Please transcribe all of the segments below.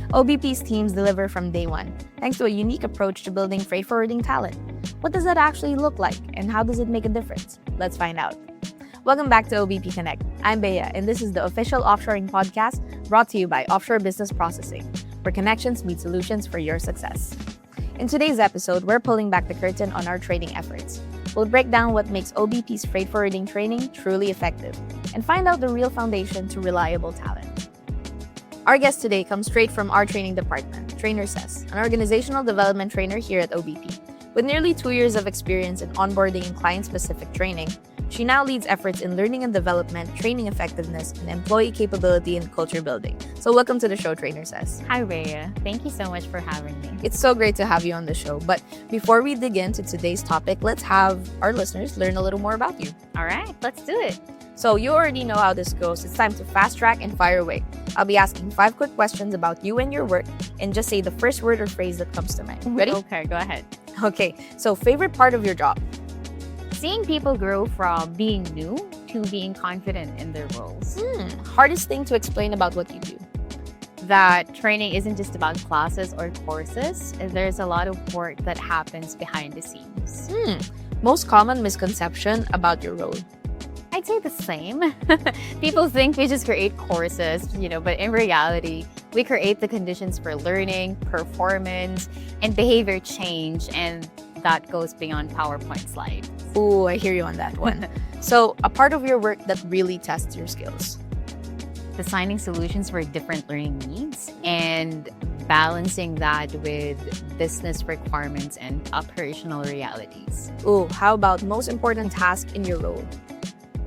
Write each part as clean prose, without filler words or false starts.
OBP's teams deliver from day one, thanks to a unique approach to building freight forwarding talent. What does that actually look like, and how does it make a difference? Let's find out. Welcome back to OBP Connect. I'm Bea, and this is the official offshoring podcast brought to you by Offshore Business Processing, where connections meet solutions for your success. In today's episode, we're pulling back the curtain on our training efforts. We'll break down what makes OBP's freight forwarding training truly effective and find out the real foundation to reliable talent. Our guest today comes straight from our training department, Trainer Says, an organizational development trainer here at OBP. With nearly 2 years of experience in onboarding and client-specific training, she now leads efforts in learning and development, training effectiveness, and employee capability and culture building. So welcome to the show, Trainer Says. Hi, Bea. Thank you so much for having me. It's so great to have you on the show. But before we dig into today's topic, let's have our listeners learn a little more about you. All right, let's do it. So you already know how this goes. It's time to fast track and fire away. I'll be asking 5 quick questions about you and your work, and just say the first word or phrase that comes to mind. Ready? Okay, go ahead. Okay, so favorite part of your job? Seeing people grow from being new to being confident in their roles. Hardest thing to explain about what you do? That training isn't just about classes or courses. There's a lot of work that happens behind the scenes. Most common misconception about your role? I'd say the same. People think we just create courses, but in reality, we create the conditions for learning, performance, and behavior change, and that goes beyond PowerPoint slides. Ooh, I hear you on that one. So, a part of your work that really tests your skills? Designing solutions for different learning needs and balancing that with business requirements and operational realities. Ooh, how about most important task in your role?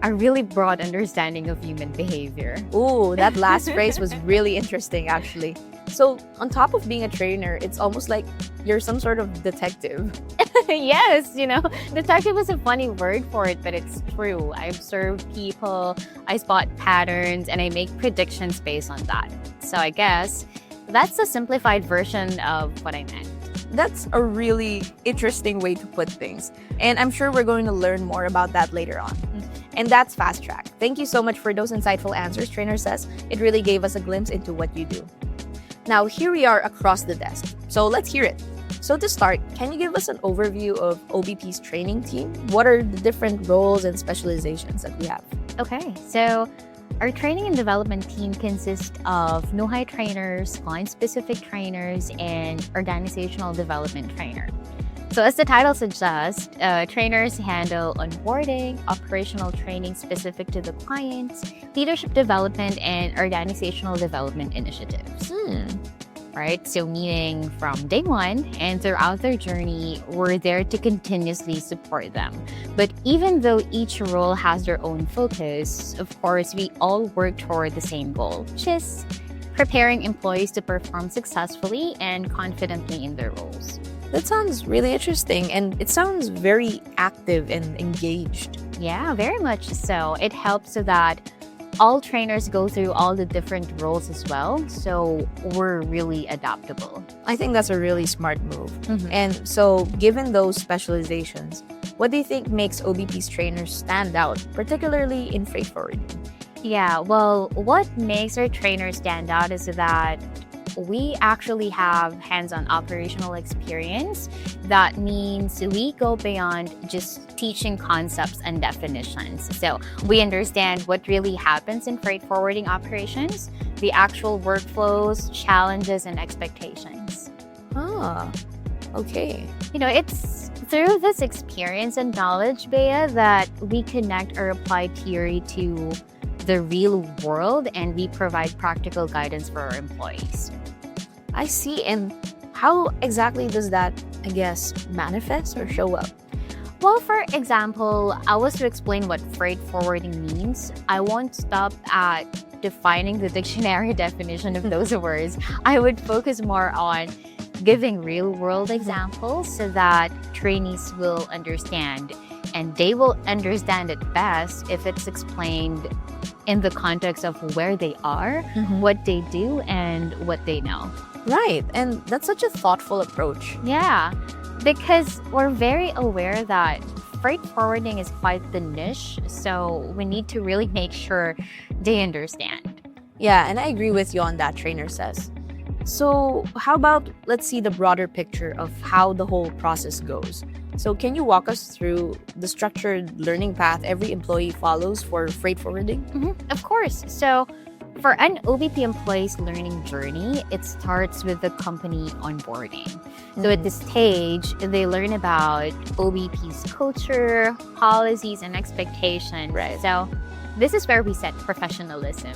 A really broad understanding of human behavior. Ooh, that last phrase was really interesting, actually. So, on top of being a trainer, it's almost like you're some sort of detective. Yes, detective is a funny word for it, but it's true. I observe people, I spot patterns, and I make predictions based on that. So I guess that's a simplified version of what I meant. That's a really interesting way to put things. And I'm sure we're going to learn more about that later on. And that's Fast Track. Thank you so much for those insightful answers, Trainer Says. It really gave us a glimpse into what you do. Now, here we are across the desk. So let's hear it. So to start, can you give us an overview of OBP's training team? What are the different roles and specializations that we have? Okay, so our training and development team consists of Know-how trainers, client-specific trainers, and organizational development trainer. So as the title suggests, trainers handle onboarding, operational training specific to the clients, leadership development, and organizational development initiatives. Right? So meaning from day one and throughout their journey, we're there to continuously support them. But even though each role has their own focus, of course, we all work toward the same goal, which is preparing employees to perform successfully and confidently in their roles. That sounds really interesting, and it sounds very active and engaged. Yeah, very much so. It helps so that all trainers go through all the different roles as well, so we're really adaptable. I think that's a really smart move. And so, given those specializations, what do you think makes OBP's trainers stand out, particularly in freight forwarding? Yeah, well, what makes our trainers stand out is that we actually have hands-on operational experience. That means we go beyond just teaching concepts and definitions. So we understand what really happens in freight forwarding operations, the actual workflows, challenges, and expectations. Okay. It's through this experience and knowledge, Bea, that we connect our applied theory to the real world, and we provide practical guidance for our employees. I see. And how exactly does that, manifest or show up? Well, for example, I was to explain what freight forwarding means. I won't stop at defining the dictionary definition of those words. I would focus more on giving real-world examples so that trainees will understand. And they will understand it best if it's explained in the context of where they are, what they do, and what they know. Right. And that's such a thoughtful approach. Yeah, because we're very aware that freight forwarding is quite the niche, so we need to really make sure they understand. Yeah, and I agree with you on that, Trainer Says. So, how about let's see the broader picture of how the whole process goes? So, can you walk us through the structured learning path every employee follows for freight forwarding? Of course. So, for an OBP employee's learning journey, it starts with the company onboarding. So, at this stage, they learn about OBP's culture, policies, and expectations. Right. So, this is where we set professionalism.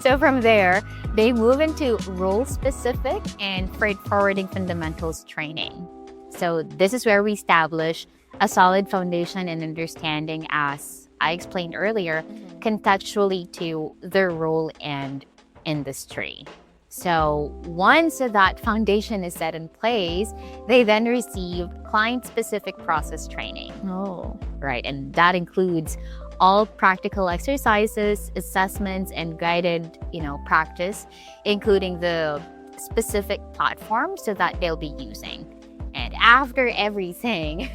So, from there, they move into role specific and freight forwarding fundamentals training. So, this is where we establish a solid foundation and understanding, as I explained earlier, contextually to their role and industry. So once that foundation is set in place, they then receive client-specific process training, Oh. right? And that includes all practical exercises, assessments, and guided, practice, including the specific platforms so that they'll be using. And after everything,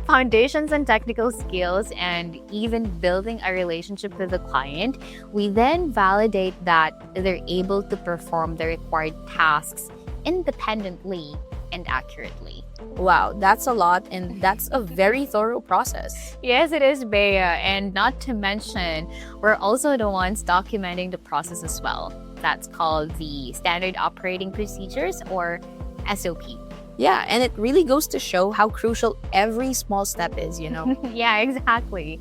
foundations and technical skills, and even building a relationship with the client, we then validate that they're able to perform the required tasks independently and accurately. Wow, that's a lot, and that's a very thorough process. Yes, it is, Bea. And not to mention, we're also the ones documenting the process as well. That's called the Standard Operating Procedures, or SOP. Yeah, and it really goes to show how crucial every small step is. Yeah, exactly.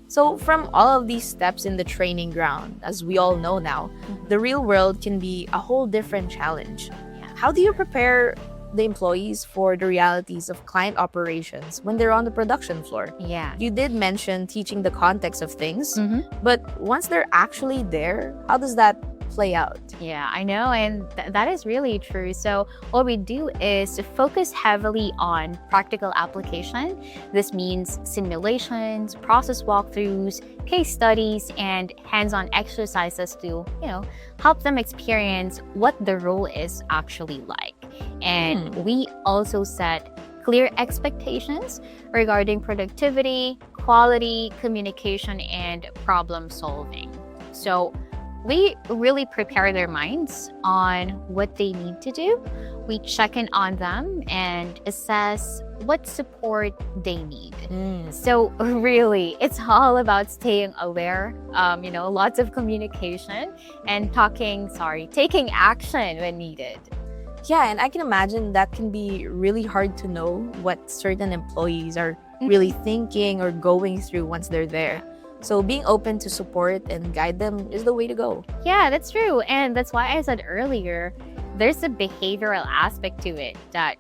So, from all of these steps in the training ground, as we all know now, the real world can be a whole different challenge. How do you prepare the employees for the realities of client operations when they're on the production floor? Yeah. You did mention teaching the context of things, but once they're actually there, how does that play out? Yeah, I know, and that is really true. So what we do is to focus heavily on practical application. This means simulations, process walkthroughs, case studies, and hands-on exercises to, help them experience what the role is actually like. And we also set clear expectations regarding productivity, quality, communication, and problem solving. So we really prepare their minds on what they need to do. We check in on them and assess what support they need. So really, it's all about staying aware, lots of communication and taking action when needed. Yeah, and I can imagine that can be really hard to know what certain employees are really thinking or going through once they're there. So being open to support and guide them is the way to go. Yeah, that's true. And that's why I said earlier, there's a behavioral aspect to it that,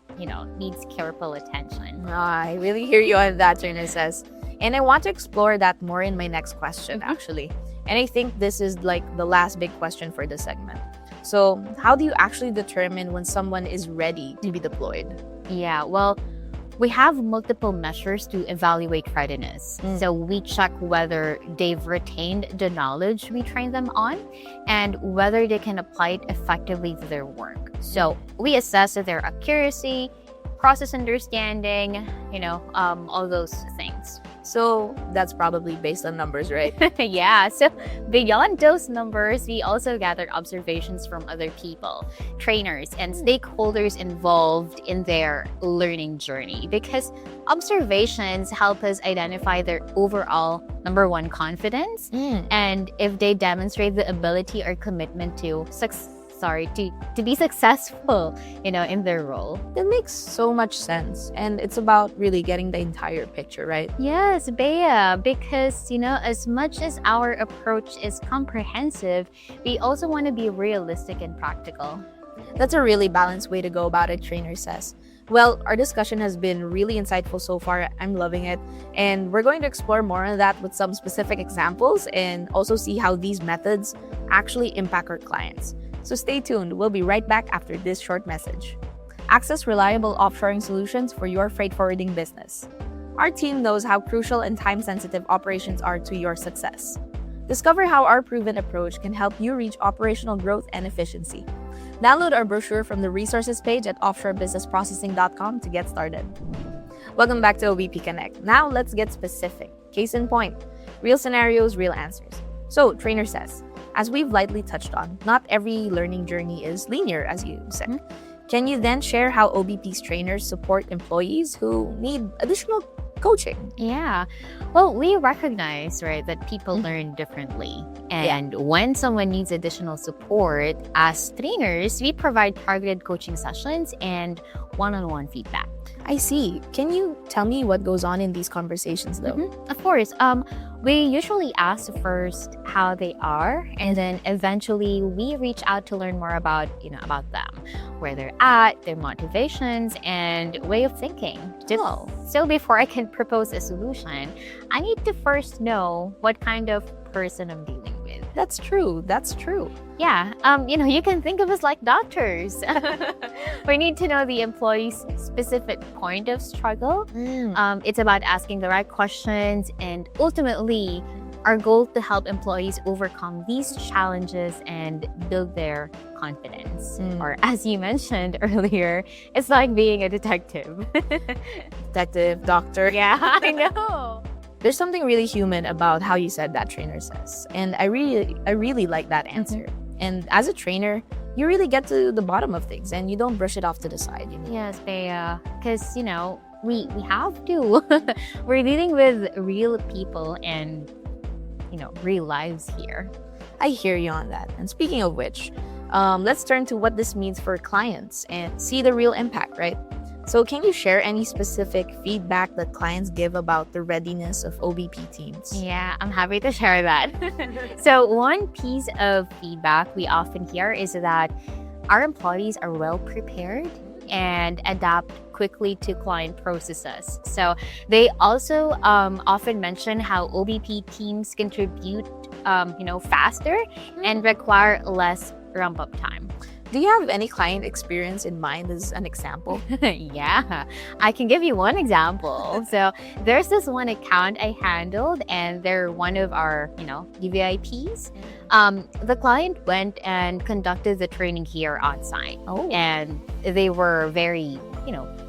needs careful attention. I really hear you on that, Trainer says. And I want to explore that more in my next question, actually. And I think this is like the last big question for this segment. So how do you actually determine when someone is ready to be deployed? Yeah, well, we have multiple measures to evaluate readiness. So we check whether they've retained the knowledge we trained them on and whether they can apply it effectively to their work. So we assess their accuracy, process understanding, all those things. So that's probably based on numbers, right? Yeah, so beyond those numbers, we also gather observations from other people, trainers, and stakeholders involved in their learning journey, because observations help us identify their overall, number one, confidence, and if they demonstrate the ability or commitment to be successful, in their role. That makes so much sense. And it's about really getting the entire picture, right? Yes, Bea, because, as much as our approach is comprehensive, we also want to be realistic and practical. That's a really balanced way to go about it, Trainer says. Well, our discussion has been really insightful so far. I'm loving it. And we're going to explore more on that with some specific examples and also see how these methods actually impact our clients. So stay tuned. We'll be right back after this short message. Access reliable offshoring solutions for your freight forwarding business. Our team knows how crucial and time-sensitive operations are to your success. Discover how our proven approach can help you reach operational growth and efficiency. Download our brochure from the resources page at offshorebusinessprocessing.com to get started. Welcome back to OBP Connect. Now let's get specific. Case in point, real scenarios, real answers. So, Trainer says, as we've lightly touched on, not every learning journey is linear, as you said. Can you then share how OBP's trainers support employees who need additional coaching? Yeah. Well, we recognize, right, that people learn differently. And when someone needs additional support, as trainers, we provide targeted coaching sessions and one-on-one feedback. I see. Can you tell me what goes on in these conversations, though? Of course. We usually ask first how they are, and then eventually we reach out to learn more about them, where they're at, their motivations, and way of thinking. So before I can propose a solution, I need to first know what kind of person I'm dealing with. That's true. That's true. Yeah. You can think of us like doctors. We need to know the employee's specific point of struggle. It's about asking the right questions, and ultimately, our goal to help employees overcome these challenges and build their confidence. Or as you mentioned earlier, it's like being a detective. Detective, doctor. Yeah, I know. There's something really human about how you said that, trainer says. And I really like that answer. And as a trainer, you really get to the bottom of things and you don't brush it off to the side. Yes, Bea. Because, we have to. We're dealing with real people and, real lives here. I hear you on that. And speaking of which, let's turn to what this means for clients and see the real impact, right? So can you share any specific feedback that clients give about the readiness of OBP teams? Yeah, I'm happy to share that. So one piece of feedback we often hear is that our employees are well prepared and adapt quickly to client processes. So they also often mention how OBP teams contribute, faster and require less ramp-up time. Do you have any client experience in mind as an example? Yeah, I can give you one example. So there's this one account I handled, and they're one of our, DVIPs. The client went and conducted the training here on site. And they were very,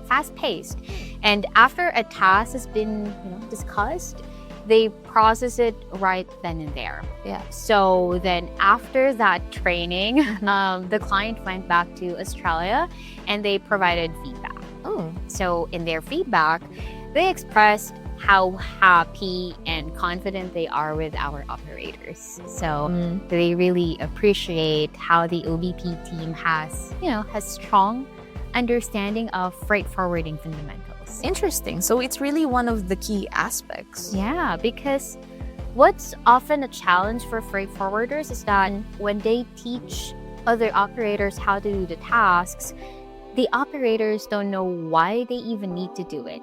fast-paced. And after a task has been, discussed, they process it right then and there. Yeah. So then after that training, the client went back to Australia and they provided feedback. So in their feedback, they expressed how happy and confident they are with our operators. So they really appreciate how the OBP team has strong understanding of freight forwarding fundamentals. Interesting. So it's really one of the key aspects. Yeah, because what's often a challenge for freight forwarders is that when they teach other operators how to do the tasks, the operators don't know why they even need to do it.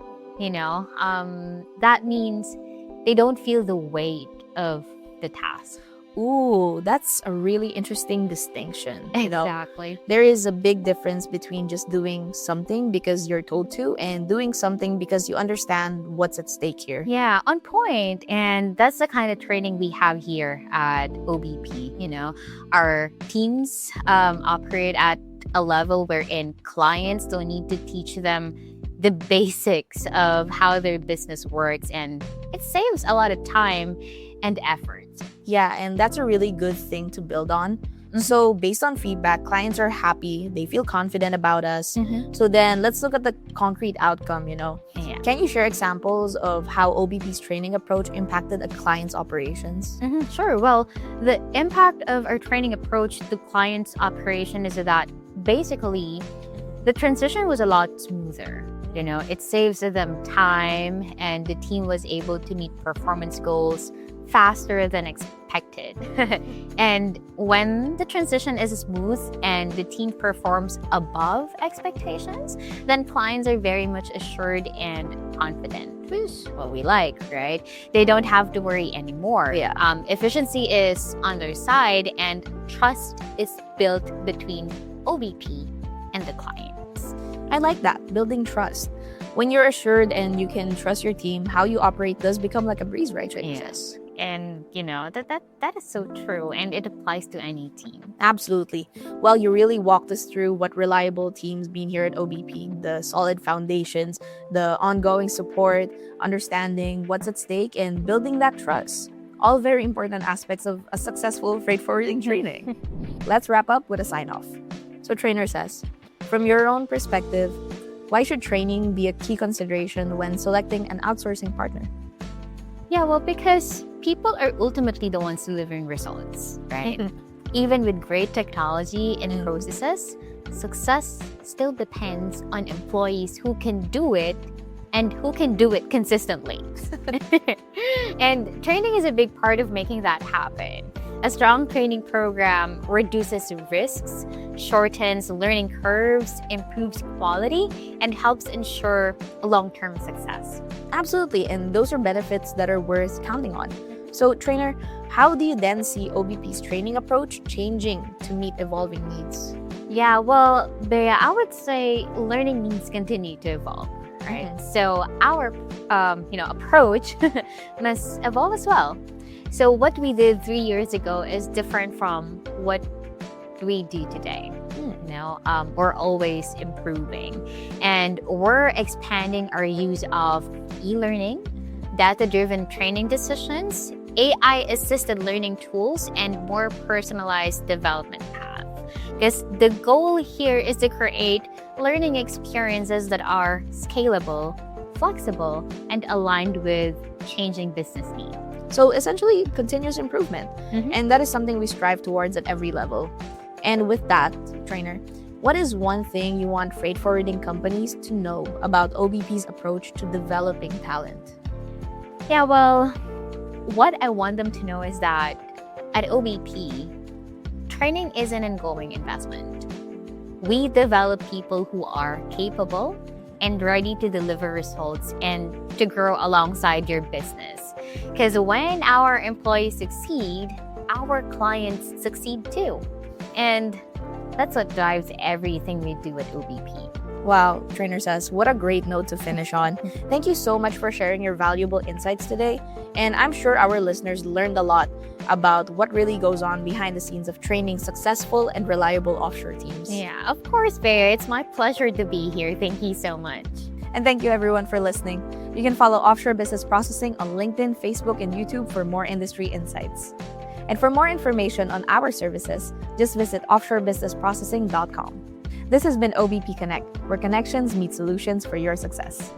That means they don't feel the weight of the task. Ooh, that's a really interesting distinction. Exactly. There is a big difference between just doing something because you're told to and doing something because you understand what's at stake here. Yeah, on point. And that's the kind of training we have here at OBP. Our teams operate at a level wherein clients don't need to teach them the basics of how their business works, and it saves a lot of time and effort. Yeah, and that's a really good thing to build on. So based on feedback, clients are happy, they feel confident about us. So then let's look at the concrete outcome, Yeah. Can you share examples of how OBP's training approach impacted a client's operations? Sure. Well, the impact of our training approach to clients' operation is that basically the transition was a lot smoother. It saves them time, and the team was able to meet performance goals faster than expected. And when the transition is smooth and the team performs above expectations, then clients are very much assured and confident, which is what we like, right? They don't have to worry anymore. Yeah. Efficiency is on their side, and trust is built between OBP and the clients. I like that, building trust. When you're assured and you can trust your team, how you operate does become like a breeze, right? Yes. And that is so true, and it applies to any team. Absolutely. Well, you really walked us through what reliable teams mean here at OBP, the solid foundations, the ongoing support, understanding what's at stake, and building that trust. All very important aspects of a successful freight forwarding training. Let's wrap up with a sign-off. So trainer says, from your own perspective, why should training be a key consideration when selecting an outsourcing partner? Yeah, well, because people are ultimately the ones delivering results, right? Even with great technology and processes, success still depends on employees who can do it and who can do it consistently. And training is a big part of making that happen. A strong training program reduces risks, shortens learning curves, improves quality, and helps ensure long-term success. Absolutely, and those are benefits that are worth counting on. So, trainer, how do you then see OBP's training approach changing to meet evolving needs? Yeah, well, Bea, I would say learning needs continue to evolve, right? So our, approach must evolve as well. So what we did 3 years ago is different from what we do today. We're always improving, and we're expanding our use of e-learning, data-driven training decisions, AI-assisted learning tools, and more personalized development paths. Because the goal here is to create learning experiences that are scalable, flexible, and aligned with changing business needs. So essentially, continuous improvement. And that is something we strive towards at every level. And with that, trainer, what is one thing you want freight forwarding companies to know about OBP's approach to developing talent? Yeah, well, what I want them to know is that at OBP, training is an ongoing investment. We develop people who are capable and ready to deliver results and to grow alongside your business. Because when our employees succeed, our clients succeed too. And that's what drives everything we do at OBP. Wow, trainer says, what a great note to finish on. Thank you so much for sharing your valuable insights today. And I'm sure our listeners learned a lot about what really goes on behind the scenes of training successful and reliable offshore teams. Yeah, of course, Bear. It's my pleasure to be here. Thank you so much. And thank you everyone for listening. You can follow Offshore Business Processing on LinkedIn, Facebook, and YouTube for more industry insights. And for more information on our services, just visit offshorebusinessprocessing.com. This has been OBP Connect, where connections meet solutions for your success.